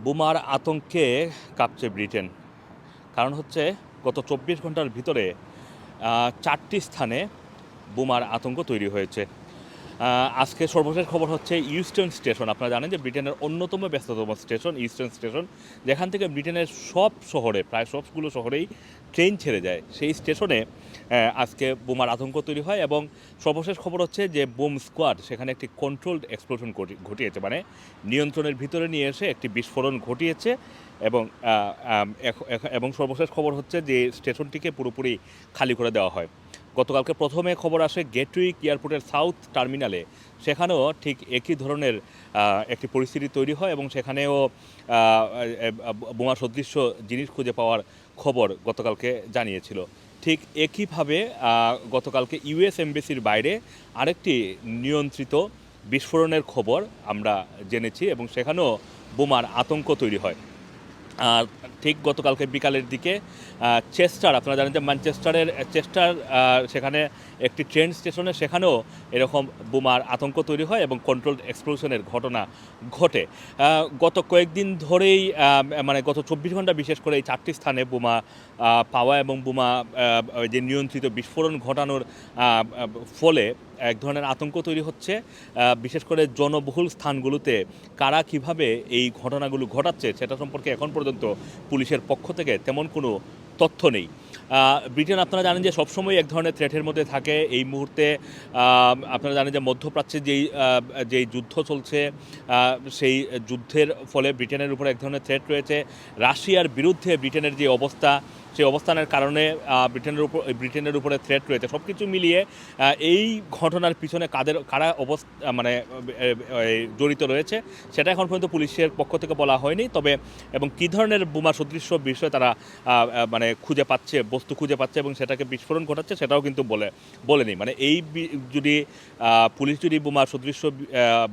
বোমার আতঙ্কে কাঁপছে ব্রিটেন। কারণ হচ্ছে গত ২৪ ঘন্টার ভিতরে ৪টি স্থানে বোমার আতঙ্ক তৈরি হয়েছে। আজকে সর্বশেষ খবর হচ্ছে ইউস্টার্ন স্টেশন। আপনারা জানেন যে ব্রিটেনের অন্যতম ব্যস্ততম স্টেশন ইউস্টার্ন স্টেশন, যেখান থেকে ব্রিটেনের সব শহরে, প্রায় সবগুলো শহরেই ট্রেন ছেড়ে যায়। সেই স্টেশনে আজকে বোমার আতঙ্ক তৈরি হয় এবং সর্বশেষ খবর হচ্ছে যে বোম স্কোয়াড সেখানে একটি কন্ট্রোলড এক্সপ্লোশন ঘটিয়েছে, মানে নিয়ন্ত্রণের ভিতরে নিয়ে এসে একটি বিস্ফোরণ ঘটিয়েছে। এবং এবং সর্বশেষ খবর হচ্ছে যে স্টেশনটিকে পুরোপুরি খালি করে দেওয়া হয়। গতকালকে প্রথমে খবর আসে গেটউইক এয়ারপোর্টের সাউথ টার্মিনালে, সেখানেও ঠিক একই ধরনের একটি পরিস্থিতি তৈরি হয় এবং সেখানেও বোমা সদৃশ্য জিনিস খুঁজে পাওয়ার খবর গতকালকে জানিয়েছিল। ঠিক একইভাবে গতকালকে ইউএস এমবেসির বাইরে আরেকটি নিয়ন্ত্রিত বিস্ফোরণের খবর আমরা জেনেছি এবং সেখানেও বোমার আতঙ্ক তৈরি হয়। ঠিক গতকালকে বিকালের দিকে চেস্টার, আপনারা জানেন যে ম্যানচেস্টারের চেস্টার, সেখানে একটি ট্রেন স্টেশনে সেখানেও এরকম বোমার আতঙ্ক তৈরি হয় এবং কন্ট্রোলড এক্সপ্লোশনের ঘটনা ঘটে। গত কয়েকদিন ধরেই মানে গত ২৪ ঘন্টা বিশেষ করে এই ৪টি স্থানে বোমা পাওয়া এবং বোমা যে নিয়ন্ত্রিত বিস্ফোরণ ঘটানোর ফলে এক ধরনের আতঙ্ক তৈরি হচ্ছে। বিশেষ করে জনবহুল স্থানগুলোতে কারা কিভাবে এই ঘটনাগুলো ঘটাচ্ছে সেটা সম্পর্কে এখন পর্যন্ত পুলিশের পক্ষ থেকে তেমন কোনো তথ্য নেই। ব্রিটেন, আপনারা জানেন যে সবসময় এক ধরনের থ্রেটের মধ্যে থাকে। এই মুহূর্তে আপনারা জানেন যে মধ্যপ্রাচ্যে যেই যুদ্ধ চলছে, সেই যুদ্ধের ফলে ব্রিটেনের উপর এক ধরনের থ্রেট রয়েছে। রাশিয়ার বিরুদ্ধে ব্রিটেনের যে অবস্থা, সেই অবস্থানের কারণে ব্রিটেনের উপরে থ্রেট রয়েছে। সব কিছু মিলিয়ে এই ঘটনার পিছনে কারা মানে জড়িত রয়েছে সেটা এখন পর্যন্ত পুলিশের পক্ষ থেকে বলা হয়নি। তবে এবং কী ধরনের বোমা সদৃশ্য বিষয় তারা মানে বস্তু খুঁজে পাচ্ছে এবং সেটাকে বিস্ফোরণ ঘটাচ্ছে সেটাও কিন্তু বলেনি। মানে যদি পুলিশ যদি বোমা সদৃশ্য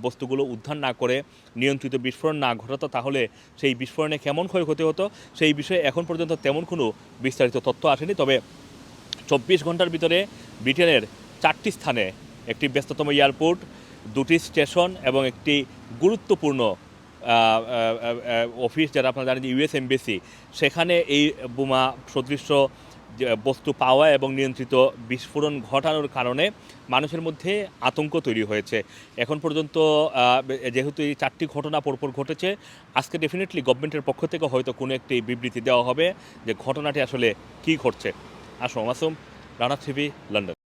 বস্তুগুলো উদ্ধার না করে নিয়ন্ত্রিত বিস্ফোরণ না ঘটাতো, তাহলে সেই বিস্ফোরণে কেমন ক্ষয়ক্ষতি হতো সেই বিষয়ে এখন পর্যন্ত তেমন কোনো বিস্তারিত তথ্য আসেনি। তবে ২৪ ঘন্টার ভিতরে ব্রিটেনের ৪টি স্থানে, একটি ব্যস্ততম এয়ারপোর্ট, ২টি স্টেশন এবং একটি গুরুত্বপূর্ণ অফিস, যারা আপনারা জানেন যে ইউএস এমবেসি, সেখানে এই বোমা সদৃশ্য বস্তু পাওয়া এবং নিয়ন্ত্রিত বিস্ফোরণ ঘটানোর কারণে মানুষের মধ্যে আতঙ্ক তৈরি হয়েছে। এখন পর্যন্ত যেহেতু এই ৪টি ঘটনা পরপর ঘটেছে, আজকে ডেফিনেটলি গভর্নমেন্টের পক্ষ থেকে হয়তো কোনো একটি বিবৃতি দেওয়া হবে যে ঘটনাটি আসলে কী ঘটছে। আসো মাসুম, রানা টিভি, লন্ডন।